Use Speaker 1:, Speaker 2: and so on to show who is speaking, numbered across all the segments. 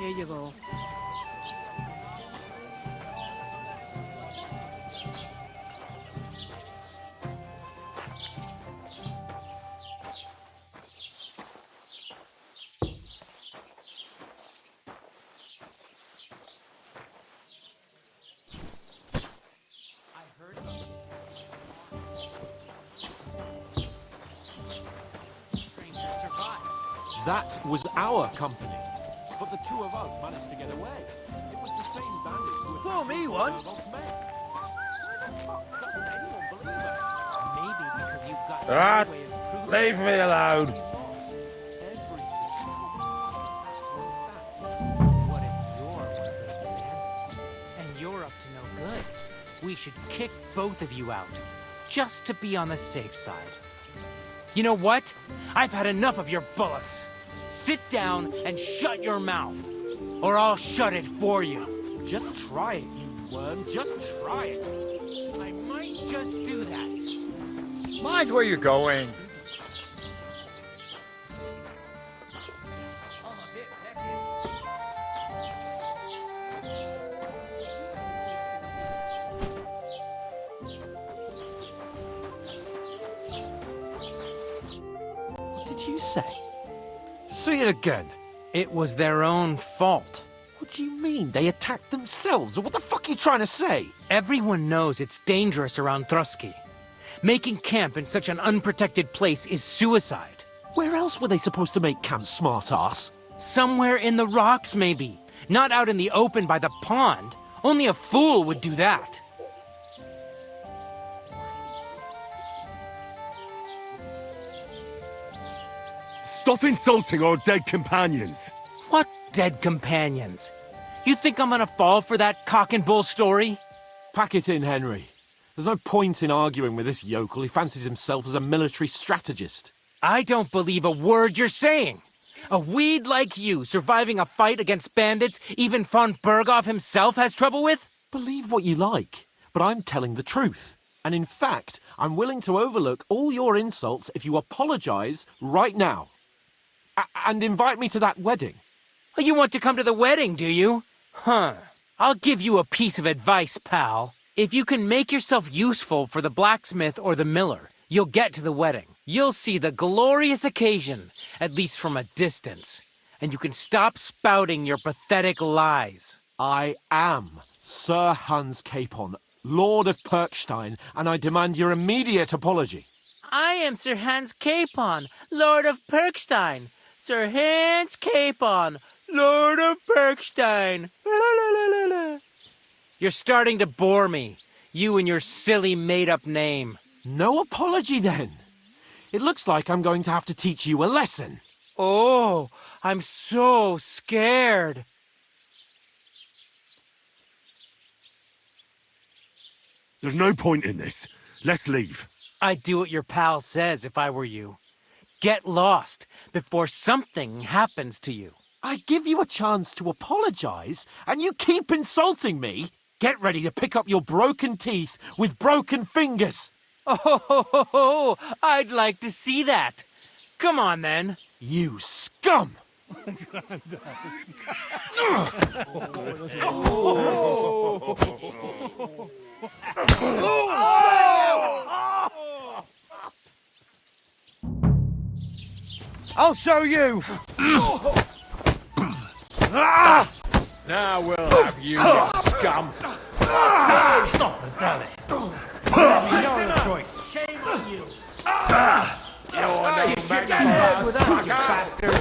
Speaker 1: Here you go.
Speaker 2: That was our company, but the two of us managed to get away. It was the same bandits who attacked
Speaker 3: Fool me once.
Speaker 2: Why the fuck doesn't anyone believe us?
Speaker 1: Maybe because you've got
Speaker 4: Ah,
Speaker 1: no way of proving
Speaker 4: leave me alone.
Speaker 1: what if you're one of those bandits? And you're up to no good. We should kick both of you out, just to be on the safe side. You know what? I've had enough of your bullets. Sit down and shut your mouth, or I'll shut it for you.
Speaker 2: Just try it, you worm. Just try it.
Speaker 1: I might just do that.
Speaker 4: Mind where you're going.
Speaker 2: What did you say? Say it again.
Speaker 1: It was their own fault.
Speaker 2: What do you mean? They attacked themselves? What the fuck are you trying to say?
Speaker 1: Everyone knows it's dangerous around Trotsky. Making camp in such an unprotected place is suicide.
Speaker 2: Where else were they supposed to make camp, smartass?
Speaker 1: Somewhere in the rocks, maybe. Not out in the open by the pond. Only a fool would do that.
Speaker 5: Stop insulting our dead companions.
Speaker 1: What dead companions? You think I'm gonna fall for that cock and bull story?
Speaker 2: Pack it in, Henry. There's no point in arguing with this yokel. He fancies himself as a military strategist.
Speaker 1: I don't believe a word you're saying. A weed like you surviving a fight against bandits even von Berghoff himself has trouble with?
Speaker 2: Believe what you like, but I'm telling the truth. And in fact, I'm willing to overlook all your insults if you apologize right now. And invite me to that wedding.
Speaker 1: Oh, you want to come to the wedding, do you? Huh. I'll give you a piece of advice, pal. If you can make yourself useful for the blacksmith or the miller, you'll get to the wedding. You'll see the glorious occasion, at least from a distance. And you can stop spouting your pathetic lies.
Speaker 2: I am Sir Hans Capon, Lord of Perkstein, and I demand your immediate apology.
Speaker 1: I am Sir Hans Capon, Lord of Perkstein. Sir Hans Capon, Lord of Perkstein. La, la, la, la, la. You're starting to bore me, you and your silly made-up name.
Speaker 2: No apology, then. It looks like I'm going to have to teach you a lesson.
Speaker 1: Oh, I'm so scared.
Speaker 5: There's no point in this. Let's leave.
Speaker 1: I'd do what your pal says if I were you. Get lost before something happens to you.
Speaker 2: I give you a chance to apologize, and you keep insulting me. Get ready to pick up your broken teeth with broken fingers.
Speaker 1: Oh, I'd like to see that. Come on, then.
Speaker 2: You scum!
Speaker 3: I'll show you!
Speaker 4: Now we'll have you, you scum.
Speaker 3: Stop the dally. No other choice.
Speaker 1: Shame on you.
Speaker 4: You should get
Speaker 1: Head with us, you bastard.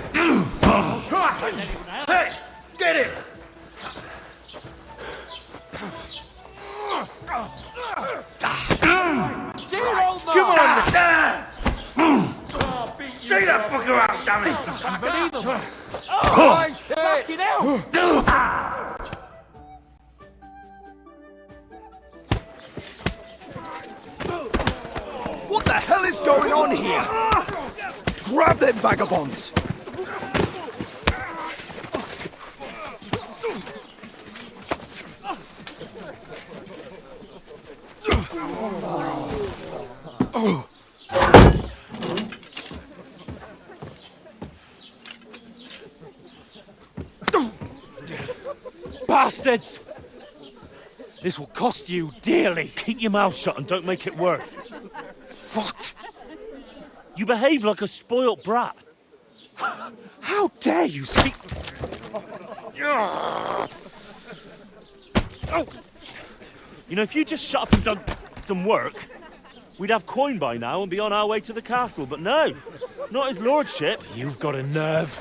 Speaker 3: Hey, get him! Come on! Take that fucker out, damn it!
Speaker 1: Unbelievable.
Speaker 3: Fucking hell! What the hell is going on here? Grab them vagabonds!
Speaker 1: bastards! This will cost you dearly.
Speaker 6: Keep your mouth shut and don't make it worse.
Speaker 1: What?
Speaker 6: You behave like a spoilt brat.
Speaker 1: How dare you speak...
Speaker 6: Oh. You know, if you just shut up and done some work, we'd have coin by now and be on our way to the castle. But no, not his lordship.
Speaker 1: You've got a nerve.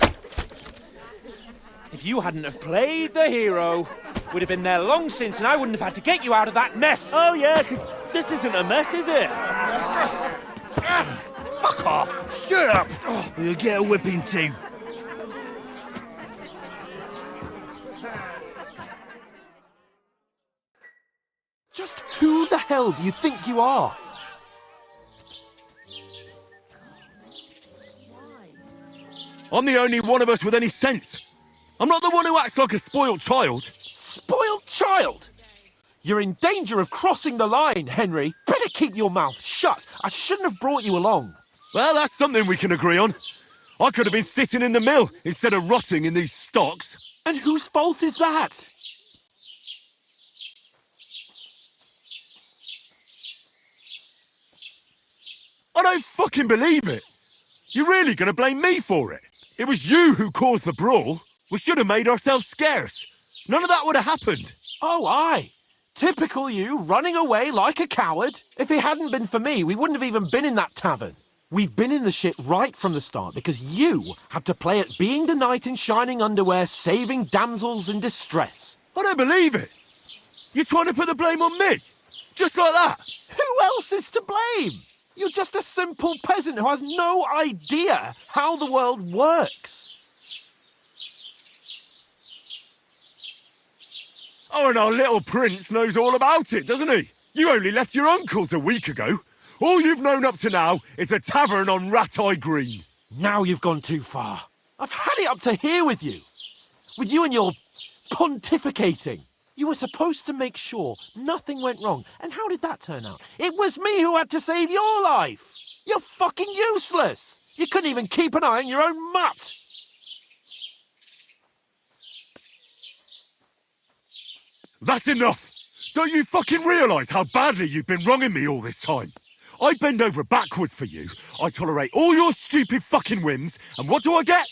Speaker 1: If you hadn't have played the hero, we'd have been there long since and I wouldn't have had to get you out of that mess.
Speaker 6: Oh yeah, because this isn't a mess, is it? Fuck off.
Speaker 3: Shut up! Or you'll get a whipping too.
Speaker 2: Just who the hell do you think you are?
Speaker 5: I'm the only one of us with any sense. I'm not the one who acts like a spoiled child.
Speaker 2: Spoiled child? You're in danger of crossing the line, Henry. Better keep your mouth shut. I shouldn't have brought you along.
Speaker 5: Well, that's something we can agree on. I could have been sitting in the mill instead of rotting in these stocks.
Speaker 2: And whose fault is that?
Speaker 5: I don't fucking believe it. You're really going to blame me for it? It was you who caused the brawl. We should have made ourselves scarce. None of that would have happened.
Speaker 2: Oh, aye. Typical you, running away like a coward. If it hadn't been for me, we wouldn't have even been in that tavern. We've been in the shit right from the start because you had to play at being the knight in shining underwear, saving damsels in distress.
Speaker 5: I don't believe it. You're trying to put the blame on me? Just like that?
Speaker 2: Who else is to blame? You're just a simple peasant who has no idea how the world works.
Speaker 5: Oh, and our little prince knows all about it, doesn't he? You only left your uncle's a week ago. All you've known up to now is a tavern on Rat-Eye Green.
Speaker 2: Now you've gone too far. I've had it up to here with you. With you and your pontificating. You were supposed to make sure nothing went wrong. And how did that turn out? It was me who had to save your life. You're fucking useless. You couldn't even keep an eye on your own mutt.
Speaker 5: That's enough! Don't you fucking realise how badly you've been wronging me all this time? I bend over backwards for you, I tolerate all your stupid fucking whims, and what do I get?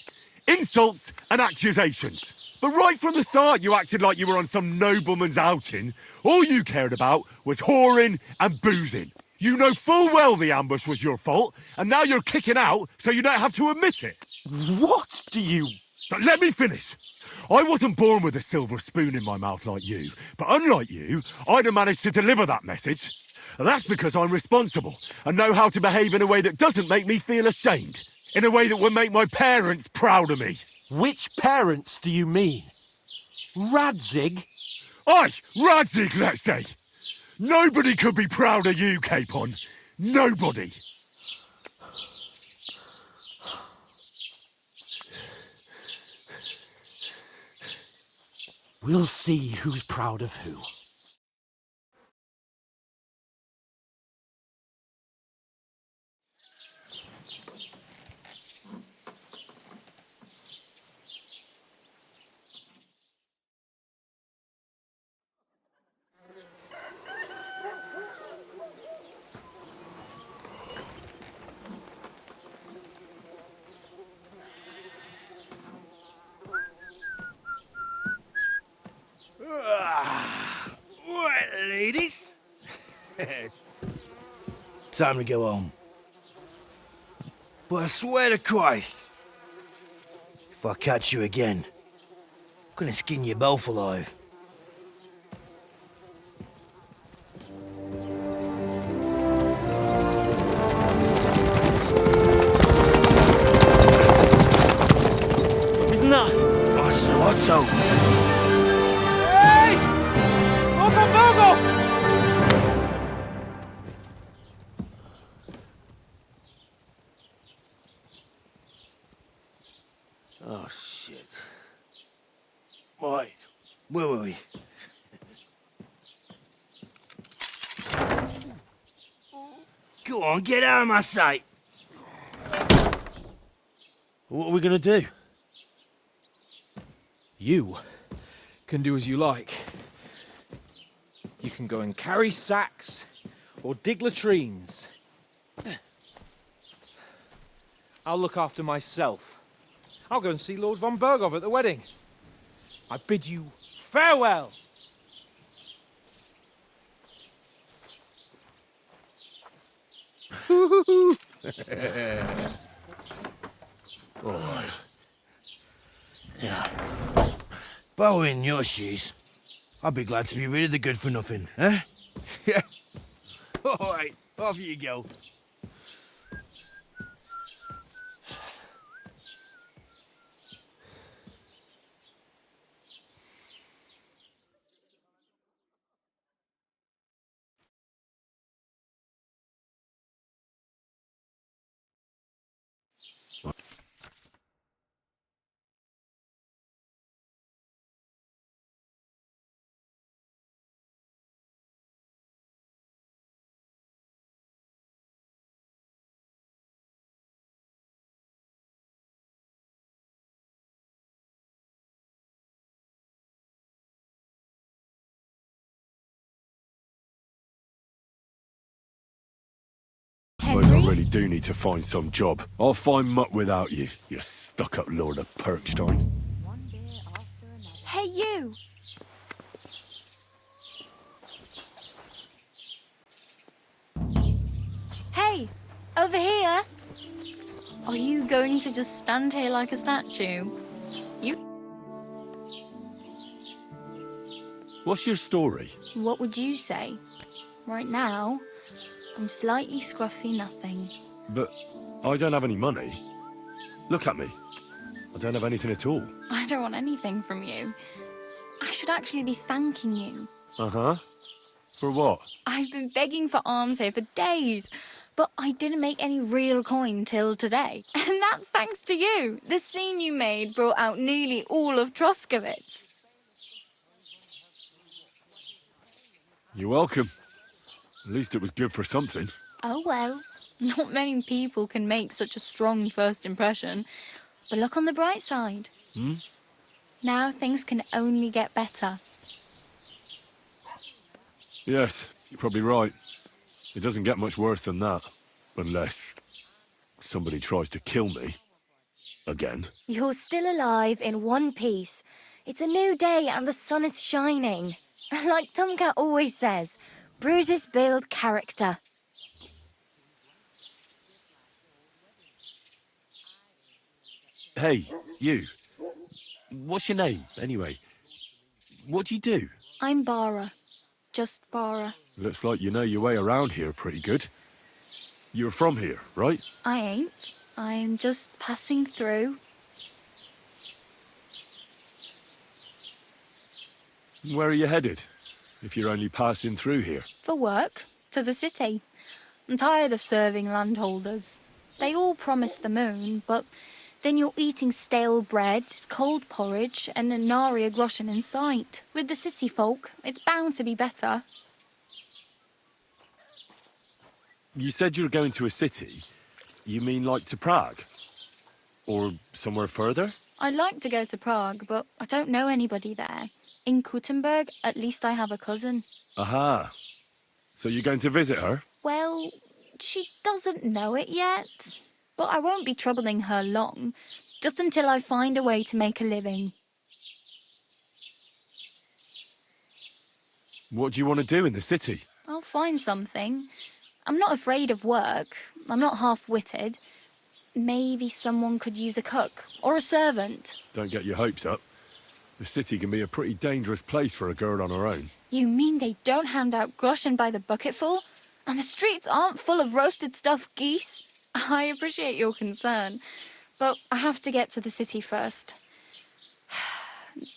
Speaker 5: Insults and accusations. But right from the start you acted like you were on some nobleman's outing. All you cared about was whoring and boozing. You know full well the ambush was your fault, and now you're kicking out so you don't have to admit it.
Speaker 2: What do you...
Speaker 5: But let me finish. I wasn't born with a silver spoon in my mouth like you, but unlike you, I'd have managed to deliver that message. That's because I'm responsible and know how to behave in a way that doesn't make me feel ashamed. In a way that would make my parents proud of me.
Speaker 2: Which parents do you mean? Radzig?
Speaker 5: Aye, Radzig, let's say. Nobody could be proud of you, Capon. Nobody.
Speaker 2: We'll see who's proud of who.
Speaker 3: Right, ladies. Time to go home. But I swear to Christ, if I catch you again, I'm gonna skin you both alive.
Speaker 6: Isn't that?
Speaker 3: Otto.
Speaker 1: Hey! Bogo, Bogo!
Speaker 6: Oh, shit. Why?
Speaker 3: Where were we? Go on, get out of my sight.
Speaker 6: What are we gonna do?
Speaker 2: You
Speaker 4: can do as you like. You can go and carry sacks or dig latrines. I'll look after myself. I'll go and see Lord von Berghoff at the wedding. I bid you farewell.
Speaker 3: All right. Yeah. If I were in your shoes, I'd be glad to be rid of the good-for-nothing, eh? Yeah. All right, off you go.
Speaker 5: Suppose I
Speaker 7: Henry?
Speaker 5: really do need to find some job. I'll find mutt without you, you stuck-up Lord of Perkstein.
Speaker 7: Hey, you! Hey, over here! Are you going to just stand here like a statue?
Speaker 5: What's your story?
Speaker 7: What would you say? Right now, I'm slightly scruffy nothing.
Speaker 5: But I don't have any money. Look at me. I don't have anything at all.
Speaker 7: I don't want anything from you. I should actually be thanking you.
Speaker 5: Uh-huh. For what?
Speaker 7: I've been begging for alms here for days, but I didn't make any real coin till today. And that's thanks to you. The scene you made brought out nearly all of Troskowitz.
Speaker 5: You're welcome. At least it was good for something.
Speaker 7: Oh well, not many people can make such a strong first impression. But look on the bright side. Now things can only get better.
Speaker 5: Yes, you're probably right. It doesn't get much worse than that. Unless somebody tries to kill me. Again.
Speaker 7: You're still alive in one piece. It's a new day and the sun is shining. Like Tomcat always says, bruises build character.
Speaker 5: Hey, you. What's your name, anyway? What do you do?
Speaker 7: I'm Bara. Just Bara.
Speaker 5: Looks like you know your way around here pretty good. You're from here, right?
Speaker 7: I ain't. I'm just passing through.
Speaker 5: Where are you headed? If you're only passing through here.
Speaker 7: For work. To the city. I'm tired of serving landholders. They all promise the moon, but then you're eating stale bread, cold porridge, and a nary groschen in sight. With the city folk, it's bound to be better.
Speaker 5: You said you were going to a city. You mean like to Prague? Or somewhere further?
Speaker 7: I'd like to go to Prague, but I don't know anybody there. In Kuttenberg, at least I have a cousin.
Speaker 5: Aha. So you're going to visit her?
Speaker 7: Well, she doesn't know it yet. But I won't be troubling her long, just until I find a way to make a living.
Speaker 5: What do you want to do in the city?
Speaker 7: I'll find something. I'm not afraid of work. I'm not half-witted. Maybe someone could use a cook or a servant.
Speaker 5: Don't get your hopes up. The city can be a pretty dangerous place for a girl on her own.
Speaker 7: You mean they don't hand out groschen by the bucketful? And the streets aren't full of roasted stuffed geese? I appreciate your concern, but I have to get to the city first.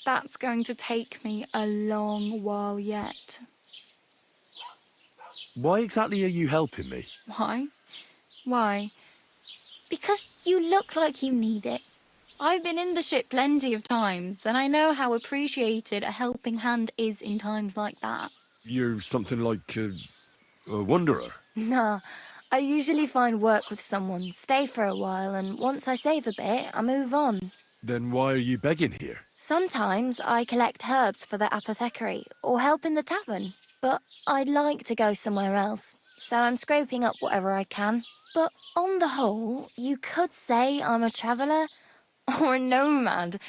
Speaker 7: That's going to take me a long while yet.
Speaker 5: Why exactly are you helping me?
Speaker 7: Why? Why? Because you look like you need it. I've been in the ship plenty of times, and I know how appreciated a helping hand is in times like that.
Speaker 5: You're something like a wanderer.
Speaker 7: Nah, I usually find work with someone, stay for a while, and once I save a bit, I move on.
Speaker 5: Then why are you begging here?
Speaker 7: Sometimes I collect herbs for the apothecary or help in the tavern, but I'd like to go somewhere else, so I'm scraping up whatever I can. But on the whole, you could say I'm a traveller or a nomad.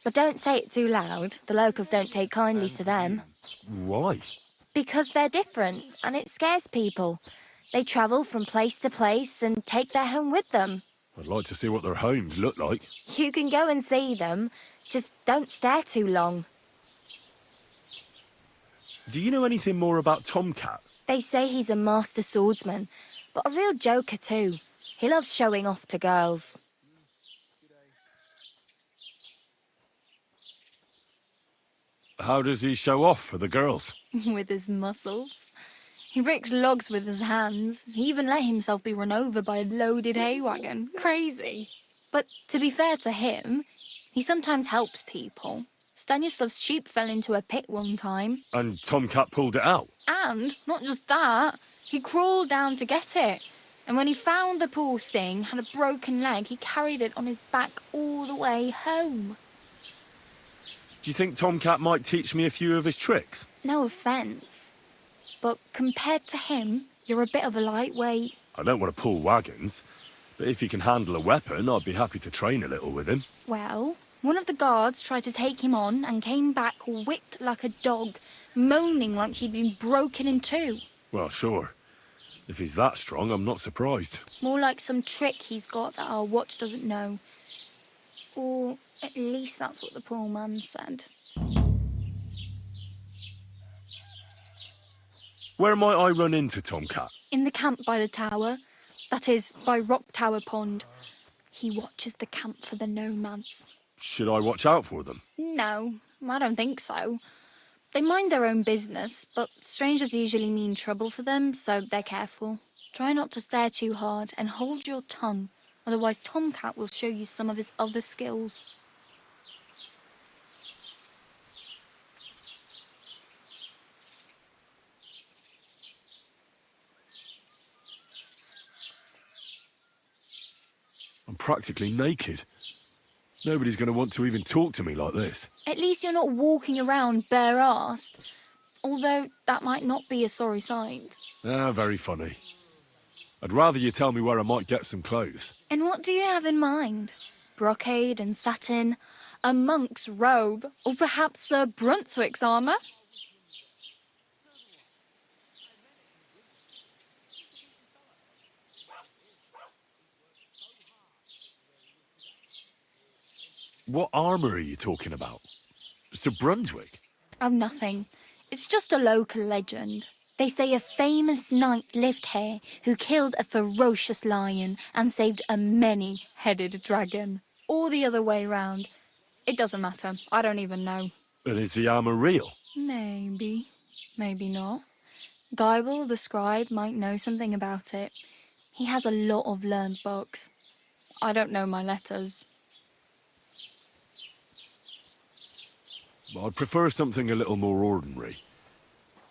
Speaker 7: But don't say it too loud. The locals don't take kindly to them.
Speaker 5: Why?
Speaker 7: Because they're different, and it scares people. They travel from place to place and take their home with them.
Speaker 5: I'd like to see what their homes look like.
Speaker 7: You can go and see them, just don't stare too long.
Speaker 5: Do you know anything more about Tomcat?
Speaker 7: They say he's a master swordsman, but a real joker too. He loves showing off to girls.
Speaker 5: How does he show off for the girls?
Speaker 7: With his muscles. He ricks logs with his hands. He even let himself be run over by a loaded hay wagon. Crazy. But to be fair to him, he sometimes helps people. Stanislav's sheep fell into a pit one time.
Speaker 5: And Tomcat pulled it out?
Speaker 7: And, not just that, he crawled down to get it. And when he found the poor thing had a broken leg, he carried it on his back all the way home.
Speaker 5: Do you think Tomcat might teach me a few of his tricks?
Speaker 7: No offence, but compared to him, you're a bit of a lightweight.
Speaker 5: I don't want to pull wagons, but if he can handle a weapon, I'd be happy to train a little with him.
Speaker 7: Well, one of the guards tried to take him on and came back whipped like a dog, moaning like he'd been broken in two.
Speaker 5: Well, sure. If he's that strong, I'm not surprised.
Speaker 7: More like some trick he's got that our watch doesn't know. Or at least that's what the poor man said.
Speaker 5: Where might I run into Tomcat?
Speaker 7: In the camp by the tower, that is, by Rock Tower Pond. He watches the camp for the nomads.
Speaker 5: Should I watch out for them?
Speaker 7: No, I don't think so. They mind their own business, but strangers usually mean trouble for them, so they're careful. Try not to stare too hard and hold your tongue, otherwise Tomcat will show you some of his other skills.
Speaker 5: I'm practically naked. Nobody's going to want to even talk to me like this.
Speaker 7: At least you're not walking around bare-assed, although that might not be a sorry sight.
Speaker 5: Ah, very funny. I'd rather you tell me where I might get some clothes.
Speaker 7: And what do you have in mind? Brocade and satin, a monk's robe, or perhaps Sir Brunswick's armour?
Speaker 5: What armour are you talking about? Sir Brunswick?
Speaker 7: Oh, nothing. It's just a local legend. They say a famous knight lived here who killed a ferocious lion and saved a many-headed dragon. Or the other way round. It doesn't matter. I don't even know.
Speaker 5: And is the armour real?
Speaker 7: Maybe. Maybe not. Geibel, the scribe, might know something about it. He has a lot of learned books. I don't know my letters.
Speaker 5: I'd prefer something a little more ordinary.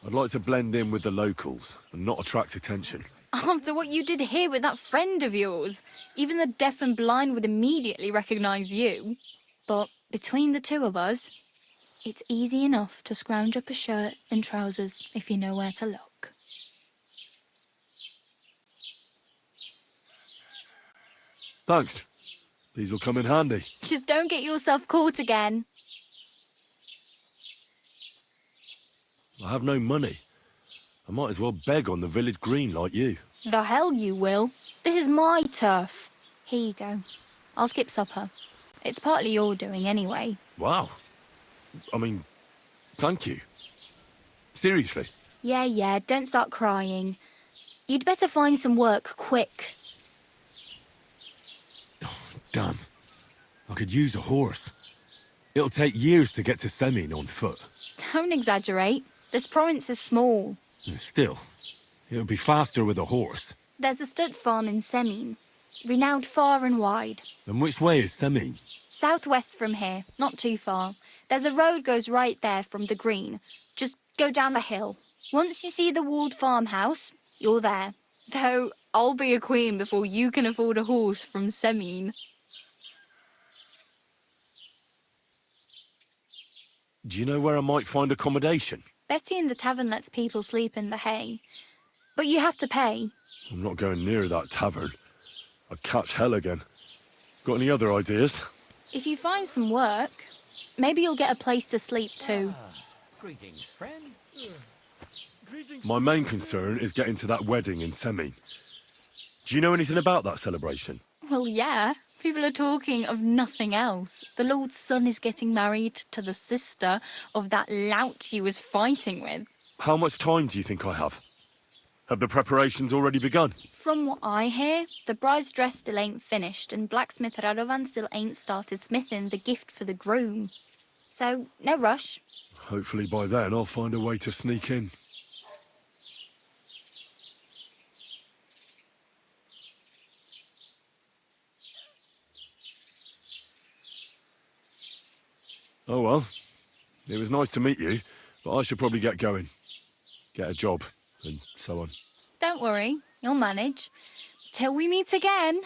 Speaker 5: I'd like to blend in with the locals and not attract attention.
Speaker 7: After what you did here with that friend of yours, even the deaf and blind would immediately recognise you. But between the two of us, it's easy enough to scrounge up a shirt and trousers if you know where to look.
Speaker 5: Thanks. These'll come in handy.
Speaker 7: Just don't get yourself caught again.
Speaker 5: I have no money. I might as well beg on the village green like you.
Speaker 7: The hell you will. This is my turf. Here you go. I'll skip supper. It's partly your doing anyway.
Speaker 5: Wow. I mean, thank you. Seriously.
Speaker 7: Yeah, don't start crying. You'd better find some work quick.
Speaker 5: Damn. I could use a horse. It'll take years to get to Semin on foot.
Speaker 7: Don't exaggerate. This province is small.
Speaker 5: Still, it'll be faster with a horse.
Speaker 7: There's a stud farm in Semin, renowned far and wide.
Speaker 5: And which way is Semin?
Speaker 7: Southwest from here, not too far. There's a road goes right there from the green. Just go down the hill. Once you see the walled farmhouse, you're there. Though I'll be a queen before you can afford a horse from Semin.
Speaker 5: Do you know where I might find accommodation?
Speaker 7: Betty in the tavern lets people sleep in the hay. But you have to pay.
Speaker 5: I'm not going near that tavern. I'd catch hell again. Got any other ideas?
Speaker 7: If you find some work, maybe you'll get a place to sleep too.
Speaker 3: Greetings, friend.
Speaker 5: My main concern is getting to that wedding in Semine. Do you know anything about that celebration?
Speaker 7: Well, yeah. People are talking of nothing else. The Lord's son is getting married to the sister of that lout you was fighting with.
Speaker 5: How much time do you think I have? Have the preparations already begun?
Speaker 7: From what I hear, the bride's dress still ain't finished, and blacksmith Radovan still ain't started smithing the gift for the groom. So, no rush.
Speaker 5: Hopefully by then I'll find a way to sneak in. Oh well, it was nice to meet you, but I should probably get going. Get a job, and so on.
Speaker 7: Don't worry, you'll manage. Till we meet again.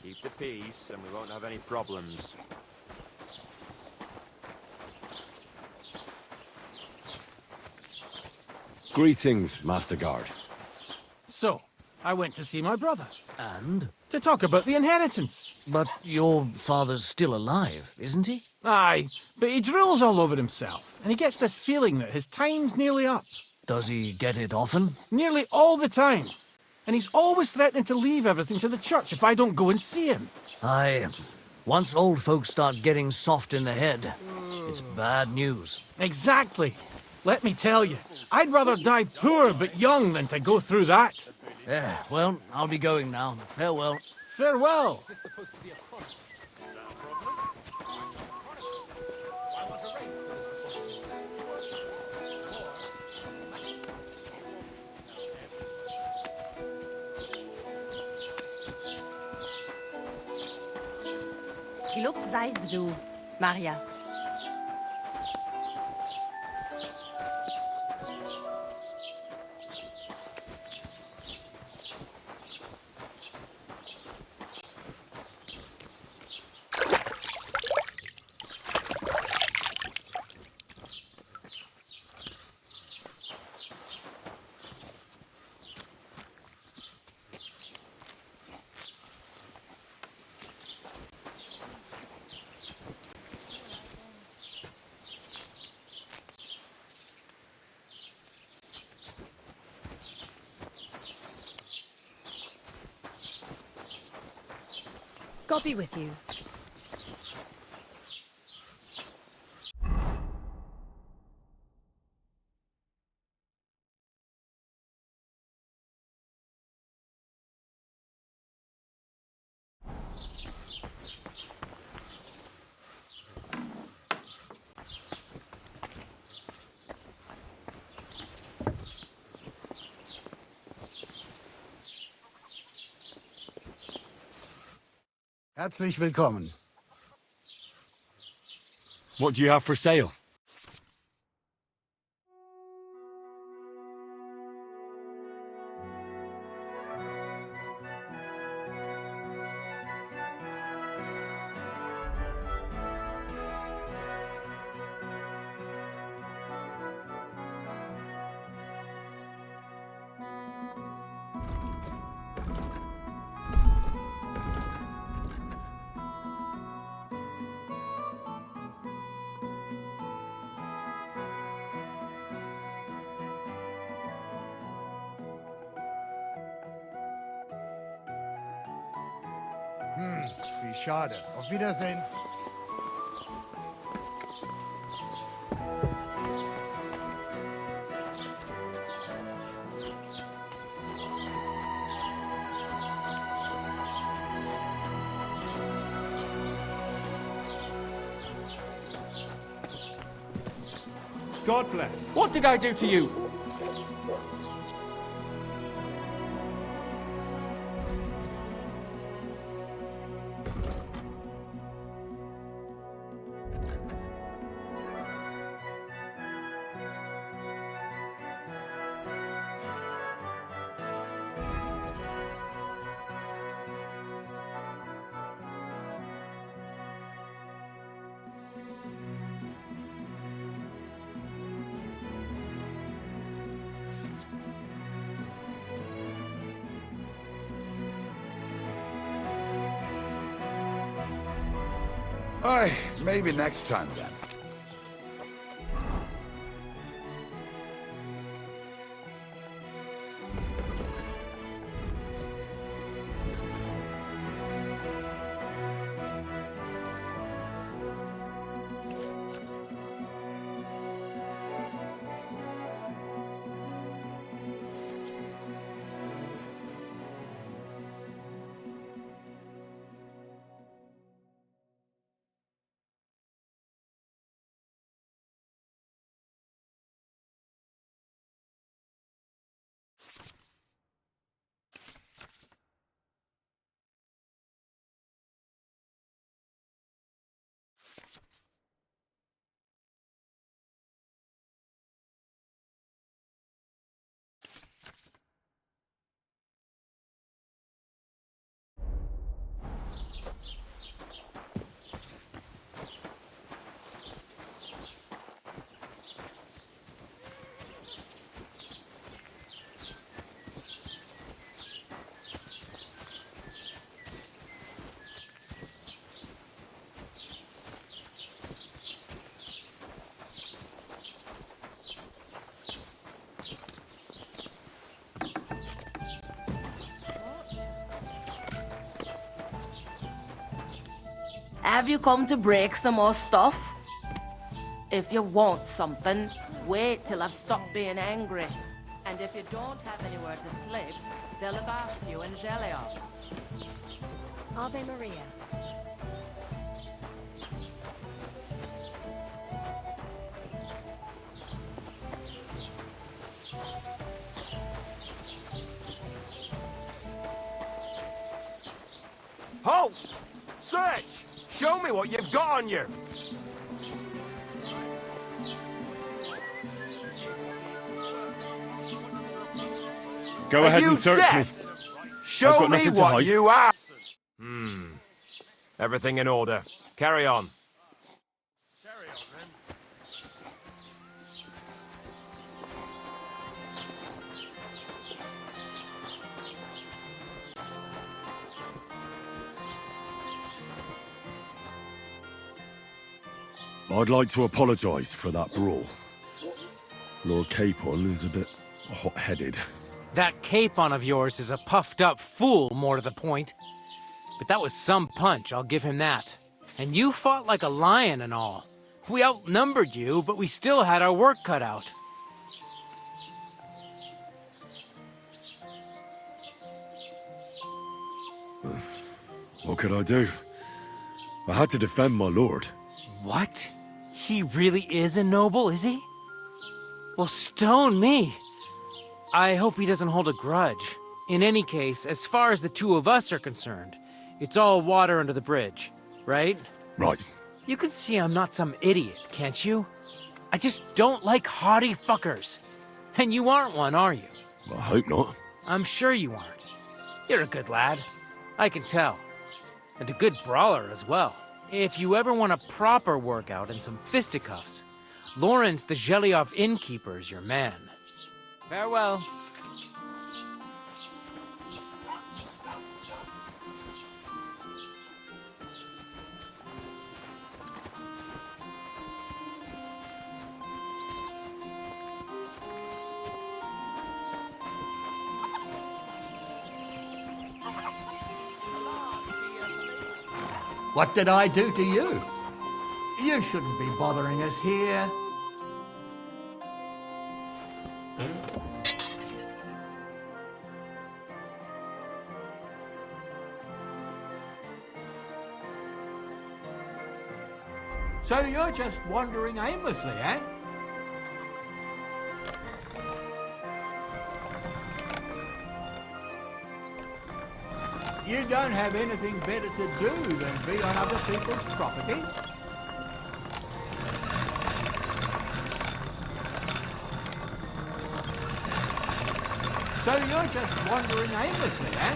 Speaker 8: Keep the peace, and we won't have any problems.
Speaker 9: Greetings, Master Guard.
Speaker 2: So, I went to see my brother
Speaker 3: And?
Speaker 2: to talk about the inheritance.
Speaker 3: But your father's still alive, isn't he?
Speaker 2: Aye, but he drools all over himself, and he gets this feeling that his time's nearly up.
Speaker 3: Does he get it often?
Speaker 2: Nearly all the time. And he's always threatening to leave everything to the church if I don't go and see him.
Speaker 3: Aye. Once old folks start getting soft in the head, it's bad news.
Speaker 2: Exactly. Let me tell you, I'd rather die poor but young than to go through that.
Speaker 3: Yeah, well, I'll be going now. Farewell.
Speaker 2: Farewell.
Speaker 10: Gelobt seist du, Maria. God be with you.
Speaker 3: Herzlich willkommen.
Speaker 9: What do you have for sale?
Speaker 3: Wie schade. Auf Wiedersehen.
Speaker 8: God bless.
Speaker 4: What did I do to you?
Speaker 11: Aye, maybe next time then.
Speaker 10: Have you come to break some more stuff? If you want something, wait till I've stopped being angry. And if you don't have anywhere to sleep, they'll look after you in Gelia.
Speaker 7: Ave Maria.
Speaker 5: Halt! Search!
Speaker 8: Show me what you've got on you!
Speaker 9: Go
Speaker 8: Are
Speaker 9: ahead
Speaker 8: you
Speaker 9: and search
Speaker 8: deaf?
Speaker 9: me.
Speaker 8: Show
Speaker 9: I've got
Speaker 8: me
Speaker 9: nothing to
Speaker 8: what
Speaker 9: hide.
Speaker 8: you are! Everything in order. Carry on.
Speaker 5: I'd like to apologise for that brawl. Lord Capon is a bit hot-headed.
Speaker 1: That Capon of yours is a puffed-up fool, more to the point. But that was some punch, I'll give him that. And you fought like a lion and all. We outnumbered you, but we still had our work cut out.
Speaker 5: What could I do? I had to defend my lord.
Speaker 1: What? He really is a noble, is he? Well, stone me. I hope he doesn't hold a grudge. In any case, as far as the two of us are concerned, it's all water under the bridge, right?
Speaker 5: Right.
Speaker 1: You can see I'm not some idiot, can't you? I just don't like haughty fuckers. And you aren't one, are you?
Speaker 5: I hope not.
Speaker 1: I'm sure you aren't. You're a good lad. I can tell. And a good brawler as well. If you ever want a proper workout and some fisticuffs, Lawrence the Zhelyov innkeeper is your man. Farewell.
Speaker 12: What did I do to you? You shouldn't be bothering us here. So you're just wandering aimlessly, eh? You don't have anything better to do than be on other people's property? So you're just wandering aimlessly, eh?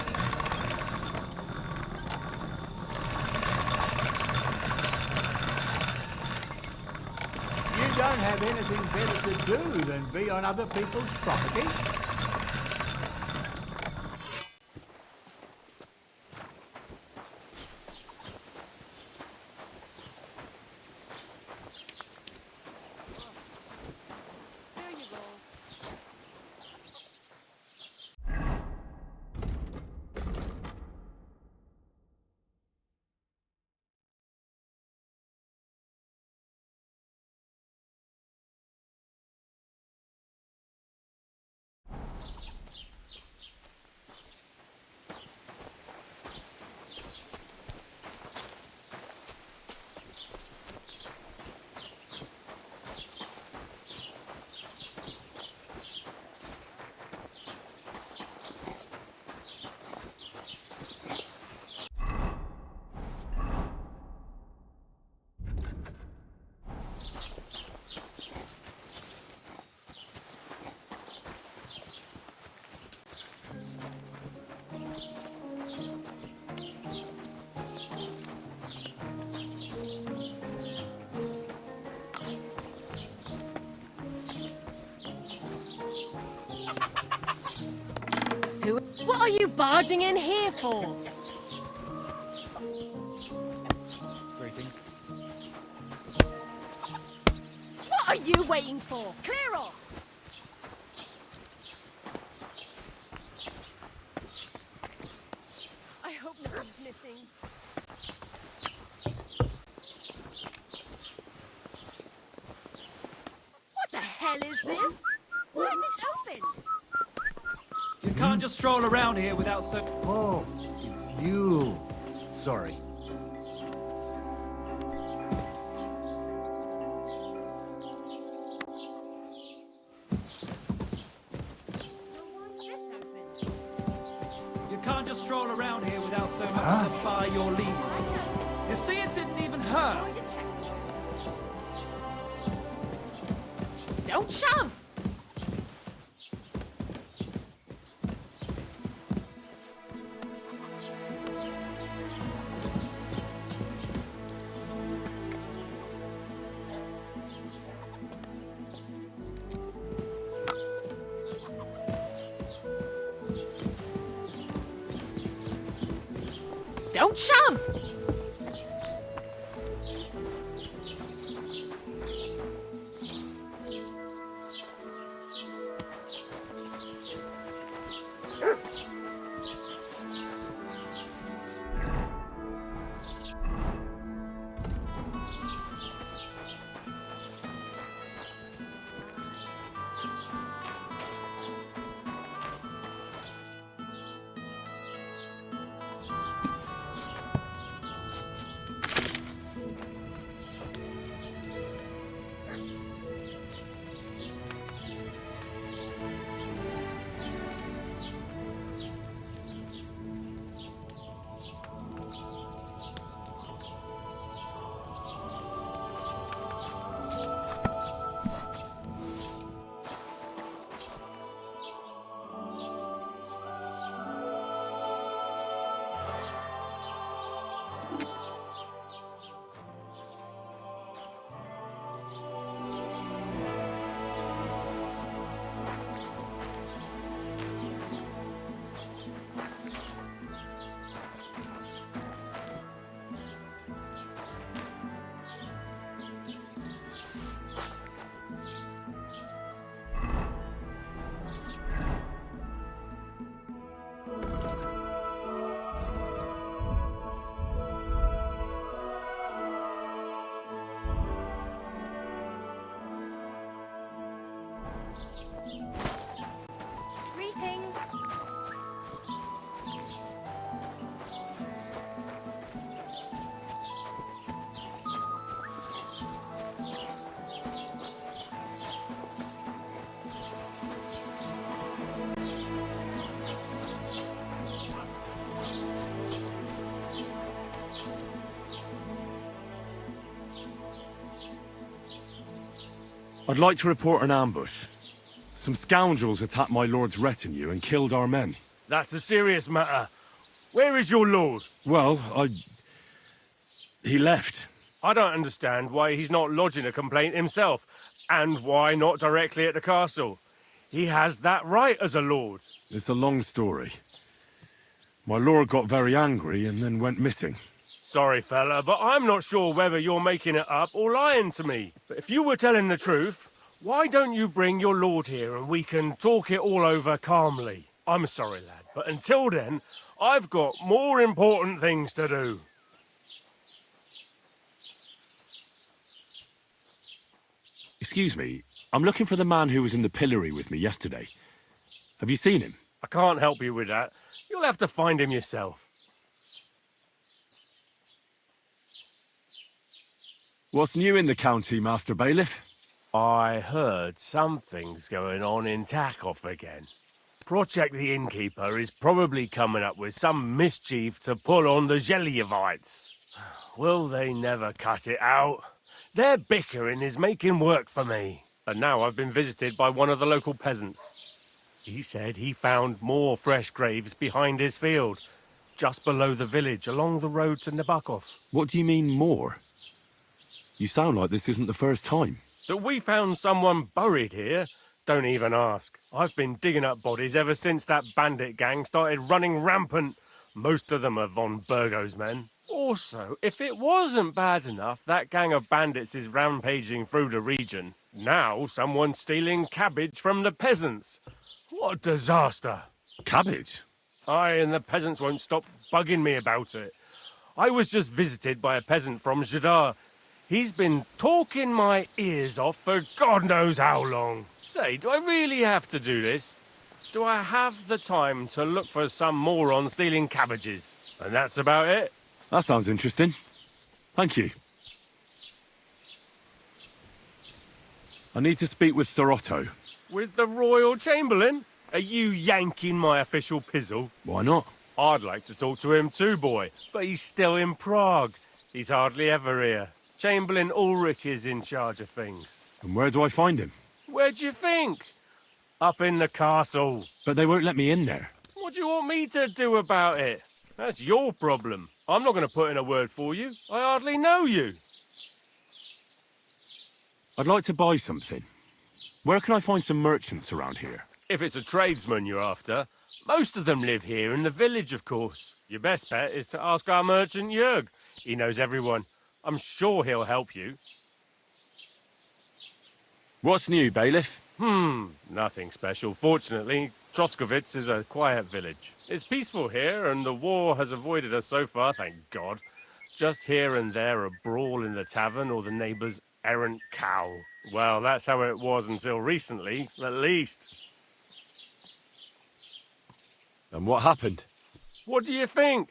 Speaker 12: You don't have anything better to do than be on other people's property?
Speaker 13: What are you barging in here for?
Speaker 4: Greetings.
Speaker 13: What are you waiting for? Clear off! I hope no one's missing. What the hell is this? Why is it open?
Speaker 14: You can't just stroll around here without so...
Speaker 12: Oh, it's you. Sorry.
Speaker 14: You can't just stroll around here without so much as a by your leave. You see, it didn't
Speaker 10: Don't shove!
Speaker 7: Greetings.
Speaker 5: I'd like to report an ambush. Some scoundrels attacked my lord's retinue and killed our men.
Speaker 15: That's a serious matter. Where is your lord?
Speaker 5: Well, he left.
Speaker 15: I don't understand why he's not lodging a complaint himself, and why not directly at the castle. He has that right as a lord.
Speaker 5: It's a long story. My lord got very angry and then went missing.
Speaker 15: Sorry, fella, but I'm not sure whether you're making it up or lying to me. But if you were telling the truth, why don't you bring your lord here and we can talk it all over calmly? I'm sorry, lad, but until then, I've got more important things to do.
Speaker 5: Excuse me, I'm looking for the man who was in the pillory with me yesterday. Have you seen him?
Speaker 15: I can't help you with that. You'll have to find him yourself.
Speaker 5: What's new in the county, Master Bailiff?
Speaker 15: I heard something's going on in Takoff again. Project the Innkeeper is probably coming up with some mischief to pull on the Gelievites. Will they never cut it out? Their bickering is making work for me. And now I've been visited by one of the local peasants. He said he found more fresh graves behind his field, just below the village, along the road to Nabokov.
Speaker 5: What do you mean, more? You sound like this isn't the first time.
Speaker 15: That we found someone buried here? Don't even ask. I've been digging up bodies ever since that bandit gang started running rampant. Most of them are von Burgo's men. Also, if it wasn't bad enough that gang of bandits is rampaging through the region, now someone's stealing cabbage from the peasants. What a disaster.
Speaker 5: Cabbage?
Speaker 15: Aye, and the peasants won't stop bugging me about it. I was just visited by a peasant from Jadar. He's been talking my ears off for God knows how long. Say, do I really have to do this? Do I have the time to look for some moron stealing cabbages? And that's about it.
Speaker 5: That sounds interesting. Thank you. I need to speak with Sir Otto.
Speaker 15: With the Royal Chamberlain? Are you yanking my official pizzle?
Speaker 5: Why not?
Speaker 15: I'd like to talk to him too, boy, but he's still in Prague. He's hardly ever here. Chamberlain Ulrich is in charge of things.
Speaker 5: And where do I find him?
Speaker 15: Where do you think? Up in the castle.
Speaker 5: But they won't let me in there.
Speaker 15: What do you want me to do about it? That's your problem. I'm not going to put in a word for you. I hardly know you.
Speaker 5: I'd like to buy something. Where can I find some merchants around here?
Speaker 15: If it's a tradesman you're after, Most of them live here in the village, of course. Your best bet is to ask our merchant Jörg. He knows everyone. I'm sure he'll help you.
Speaker 5: What's new, bailiff?
Speaker 15: Nothing special. Fortunately, Troskowitz is a quiet village. It's peaceful here, and the war has avoided us so far, thank God. Just here and there a brawl in the tavern or the neighbour's errant cow. Well, that's how it was until recently, at least.
Speaker 5: And what happened?
Speaker 15: What do you think?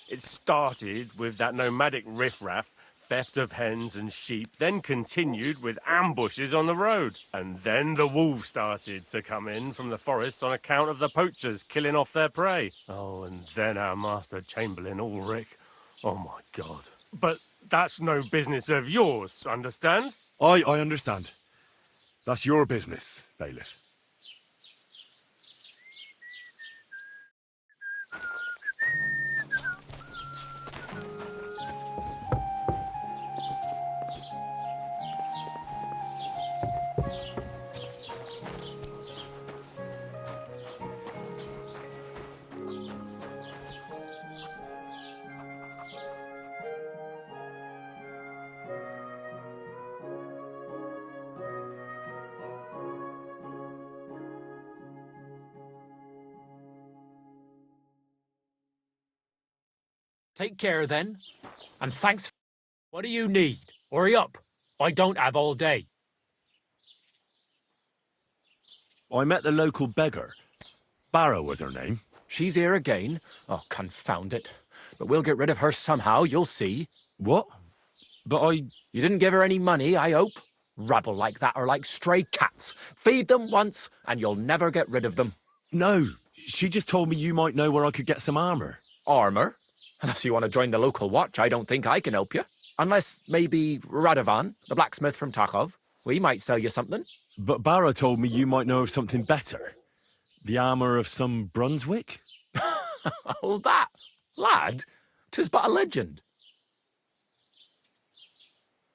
Speaker 15: It started with that nomadic riffraff, theft of hens and sheep, then continued with ambushes on the road. And then the wolves started to come in from the forests on account of the poachers killing off their prey. Oh, and then our master chamberlain, Ulrich. Oh, my God. But that's no business of yours, understand?
Speaker 5: I understand. That's your business, bailiff.
Speaker 1: Take care then. And thanks. What do you need? Hurry up. I don't have all day.
Speaker 5: I met the local beggar. Barrow was her name.
Speaker 16: She's here again. Oh, confound it. But we'll get rid of her somehow, you'll see.
Speaker 5: What? But
Speaker 16: You didn't give her any money, I hope? Rabble like that are like stray cats. Feed them once, and you'll never get rid of them.
Speaker 5: No, she just told me you might know where I could get some armour.
Speaker 16: Armour? Unless you want to join the local watch, I don't think I can help you. Unless maybe Radovan, the blacksmith from Takhov. We might sell you something.
Speaker 5: But Barrow told me you might know of something better. The armour of some Brunswick?
Speaker 16: All that? Lad, 'tis but a legend.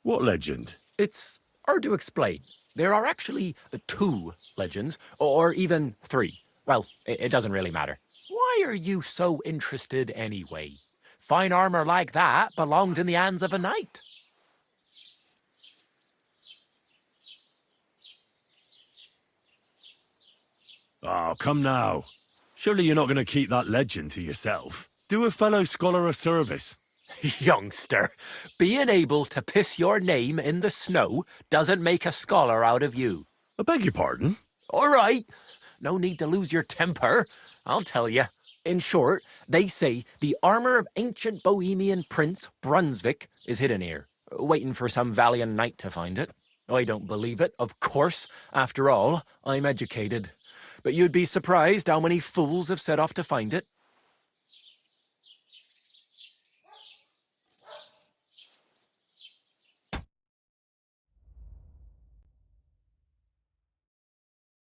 Speaker 5: What legend?
Speaker 16: It's hard to explain. There are actually 2 legends, or even 3. Well, it doesn't really matter. Why are you so interested anyway? Fine armour like that belongs in the hands of a knight.
Speaker 5: Oh, come now. Surely you're not going to keep that legend to yourself. Do a fellow scholar a service.
Speaker 16: Youngster, being able to piss your name in the snow doesn't make a scholar out of you.
Speaker 5: I beg your pardon?
Speaker 16: All right. No need to lose your temper. I'll tell you. In short, they say the armour of ancient Bohemian Prince Brunswick is hidden here, waiting for some valiant knight to find it. I don't believe it, of course. After all, I'm educated. But you'd be surprised how many fools have set off to find it.